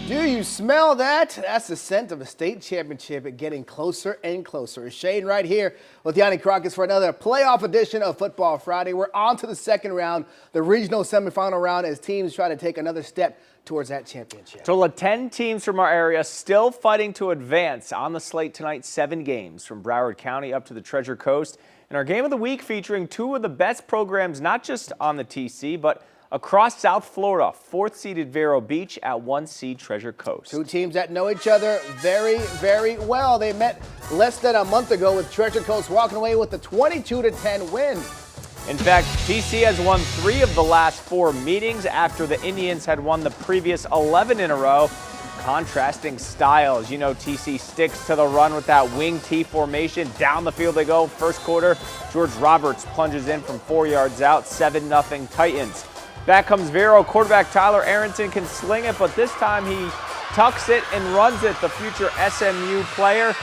Do you smell that? That's the scent of a state championship getting closer and closer. Shane right here with Yanni Crocus for another playoff edition of Football Friday. We're on to the second round, the regional semifinal round, as teams try to take another step towards that championship. Total of 10 teams from our area still fighting to advance. On the slate tonight, 7 games from Broward County up to the Treasure Coast. And our game of the week featuring 2 of the best programs, not just on the TC, but across South Florida. 4th-seeded Vero Beach at 1-seed Treasure Coast. 2 teams that know each other very, very well. They met less than a month ago with Treasure Coast walking away with a 22-10 win. In fact, TC has won 3 of the last 4 meetings after the Indians had won the previous 11 in a row. Contrasting styles. You know, TC sticks to the run with that wing T formation. Down the field they go. First quarter, George Roberts plunges in from 4 yards out. 7-0 Titans. Back comes Vero. Quarterback Tyler Aronson can sling it, but this time he tucks it and runs it. The future SMU player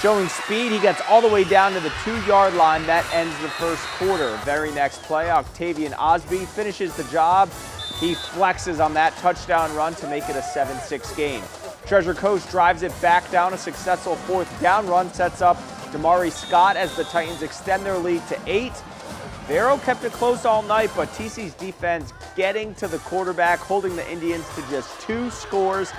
showing speed. He gets all the way down to the 2-yard line. That ends the first quarter. Very next play, Octavian Osby finishes the job. He flexes on that touchdown run to make it a 7-6 game. Treasure Coast drives it back down. A successful 4th down run sets up Damari Scott as the Titans extend their lead to 8. Vero kept it close all night, but TC's defense getting to the quarterback, holding the Indians to just 2 scores.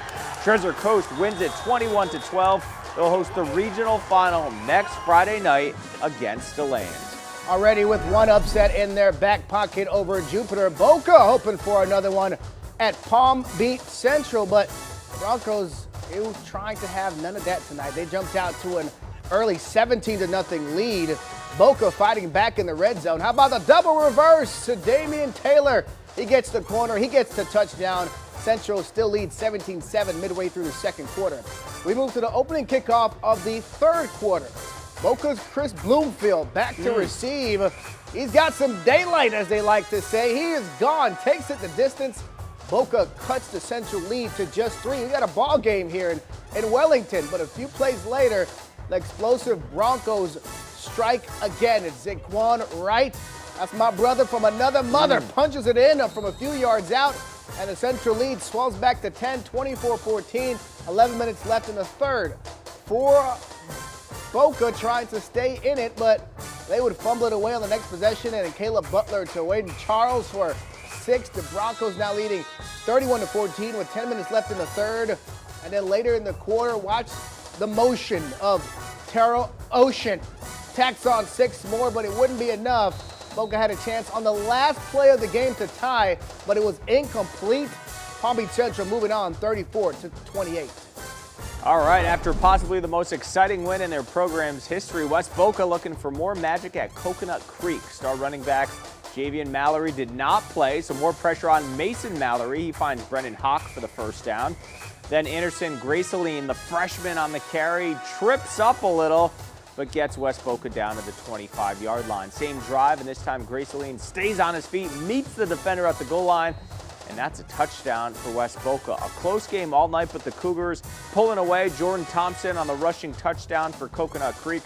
Treasure Coast wins it 21-12. They'll host the regional final next Friday night against DeLand. Already with one upset in their back pocket over Jupiter. Boca hoping for another one at Palm Beach Central, but Broncos, it was trying to have none of that tonight. They jumped out to an early 17-0 lead. Boca fighting back in the red zone. How about the double reverse to Damian Taylor? He gets the corner, he gets the touchdown. Central still leads 17-7 midway through the second quarter. We move to the opening kickoff of the third quarter. Boca's Chris Bloomfield back to receive. He's got some daylight, as they like to say. He is gone, takes it the distance. Boca cuts the Central lead to just 3. We got a ball game here in Wellington, but a few plays later, the explosive Broncos strike again. It's Zaquan Wright. That's my brother from another mother. Punches it in from a few yards out, and the Central lead swells back to 10, 24-14. 11 minutes left in the third. For Boca trying to stay in it, but they would fumble it away on the next possession, and Caleb Butler to Wayne Charles for 6. The Broncos now leading 31-14 with 10 minutes left in the third. And then later in the quarter, watch the motion of Terrell Ocean. Tacks on 6 more, but it wouldn't be enough. Boca had a chance on the last play of the game to tie, but it was incomplete. Palm Beach Central moving on 34-28. All right, after possibly the most exciting win in their program's history, West Boca looking for more magic at Coconut Creek. Star running back Javian Mallory did not play, so more pressure on Mason Mallory. He finds Brendan Hawk for the first down. Then Anderson Graceline, the freshman on the carry, trips up a little, but gets West Boca down to the 25-yard line. Same drive, and this time Graceline stays on his feet, meets the defender at the goal line, and that's a touchdown for West Boca. A close game all night, but the Cougars pulling away. Jordan Thompson on the rushing touchdown for Coconut Creek.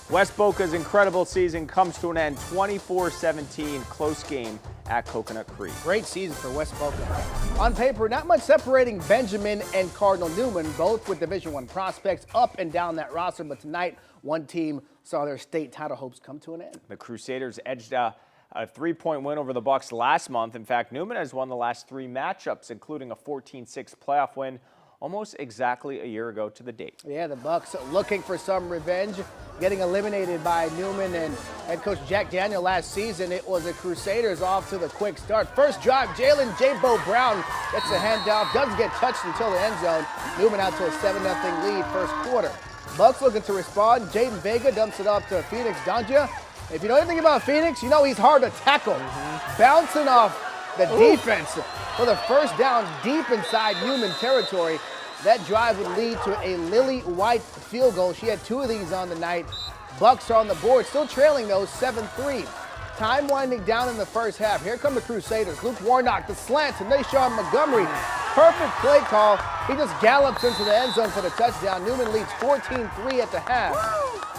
West Boca's incredible season comes to an end, 24-17, close game at Coconut Creek. Great season for West Boca. On paper, not much separating Benjamin and Cardinal Newman, both with Division I prospects up and down that roster, but tonight, one team saw their state title hopes come to an end. The Crusaders edged a 3-point win over the Bucks last month. In fact, Newman has won the last 3 matchups, including a 14-6 playoff win almost exactly a year ago to the date. Yeah, the Bucks looking for some revenge, getting eliminated by Newman and head coach Jack Daniel last season. It was the Crusaders off to the quick start. First drive, Jalen J-Bo Brown gets the handoff, doesn't get touched until the end zone. Newman out to a 7-0 lead first quarter. Bucks looking to respond. Jaden Vega dumps it off to Phoenix Donja. If you know anything about Phoenix, you know he's hard to tackle. Bouncing off the defense for the first down deep inside Newman territory. That drive would lead to a Lily White field goal. She had 2 of these on the night. Bucks are on the board, still trailing those 7-3. Time winding down in the first half. Here come the Crusaders. Luke Warnock, the slant to Nashawn Montgomery. Perfect play call. He just gallops into the end zone for the touchdown. Newman leads 14-3 at the half.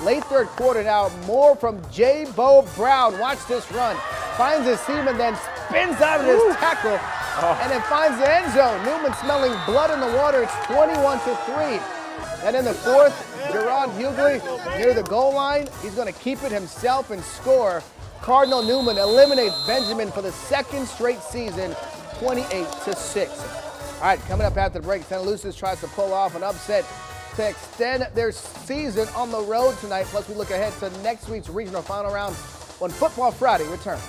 Late third quarter now, more from J-Bo Brown. Watch this run. Finds his seam and then spins out of his tackle and it finds the end zone. Newman smelling blood in the water. It's 21-3. And in the fourth, Gerard Hughley near the goal line. He's going to keep it himself and score. Cardinal Newman eliminates Benjamin for the second straight season, 28-6. All right, coming up after the break, Santa Lucis tries to pull off an upset to extend their season on the road tonight. Plus, we look ahead to next week's regional final round when Football Friday returns.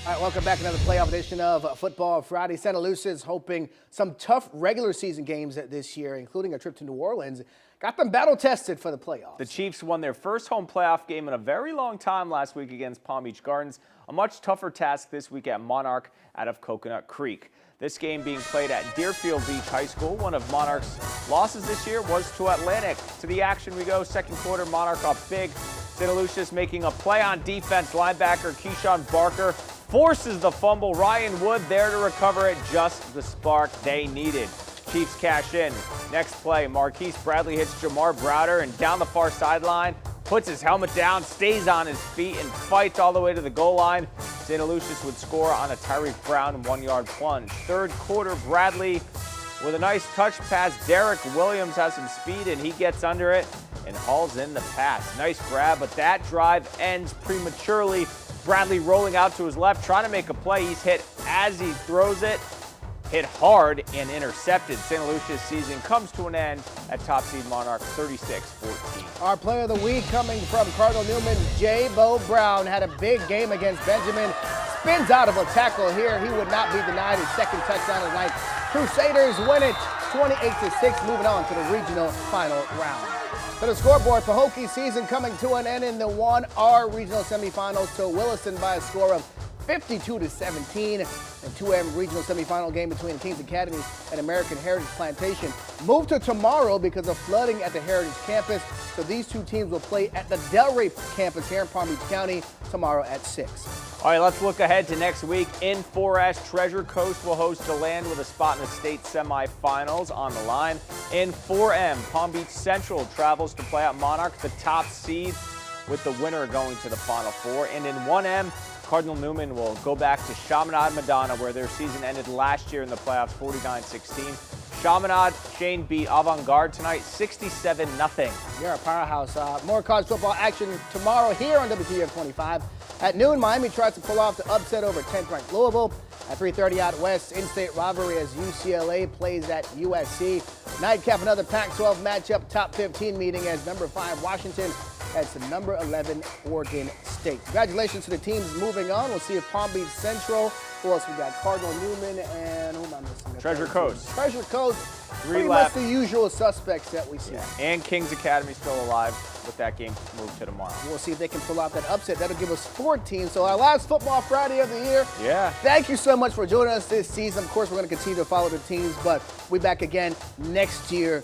All right, welcome back. Another playoff edition of Football Friday. Santa Lucis hoping some tough regular season games this year, including a trip to New Orleans. Got them battle tested for the playoffs. The Chiefs won their first home playoff game in a very long time last week against Palm Beach Gardens. A much tougher task this week at Monarch out of Coconut Creek. This game being played at Deerfield Beach High School. One of Monarch's losses this year was to Atlantic. To the action we go. Second quarter, Monarch up big. Santa Lucis making a play on defense. Linebacker Keyshawn Barker forces the fumble. Ryan Wood there to recover it. Just the spark they needed. Chiefs cash in. Next play, Marquise Bradley hits Jamar Browder and down the far sideline. Puts his helmet down, stays on his feet, and fights all the way to the goal line. Santa Lucis would score on a Tyreek Brown 1-yard plunge. Third quarter, Bradley with a nice touch pass. Derek Williams has some speed, and he gets under it and hauls in the pass. Nice grab, but that drive ends prematurely. Bradley rolling out to his left, trying to make a play. He's hit as he throws it. Hit hard and intercepted. Santa Lucia's season comes to an end at top seed Monarch 36-14. Our player of the week coming from Cardinal Newman, J-Bo Brown, had a big game against Benjamin. Spins out of a tackle here. He would not be denied his second touchdown of the night. Crusaders win it 28-6, moving on to the regional final round. To the scoreboard, Pahokie's season coming to an end in the 1R regional semifinals to Williston by a score of 52-17. And 2M regional semifinal game between Kings Academy and American Heritage Plantation moved to tomorrow because of flooding at the Heritage campus. So these two teams will play at the Delray campus here in Palm Beach County. tomorrow at 6. All right, let's look ahead to next week. In 4S, Treasure Coast will host DeLand with a spot in the state semifinals on the line. In 4M, Palm Beach Central travels to play out Monarch, the top seed, with the winner going to the Final Four. And in 1M, Cardinal Newman will go back to Chaminade Madonna, where their season ended last year in the playoffs 49-16. Chaminade, Shane beat Avant-Garde tonight 67-0. You're a powerhouse. More college football action tomorrow here on WTF 25. At noon, Miami tries to pull off the upset over 10th-ranked Louisville. At 3:30 out west, in-state rivalry as UCLA plays at USC. Nightcap, another Pac-12 matchup, top 15 meeting as number 5 Washington heads to number 11 Oregon State. Congratulations to the teams moving on. We'll see if Palm Beach Central. Who else we got? Cardinal Newman and who am I missing? Treasure Coast. Treasure Coast. Pretty left. much the usual suspects that we see. Yeah. And Kings Academy still alive with that game moved to tomorrow. We'll see if they can pull out that upset. That'll give us 14. So our last Football Friday of the year. Yeah. Thank you so much for joining us this season. Of course, we're going to continue to follow the teams, but we'll be back again next year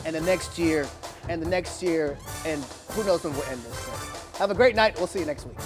and the next year and the next year, and who knows when we'll end this thing. Have a great night. We'll see you next week.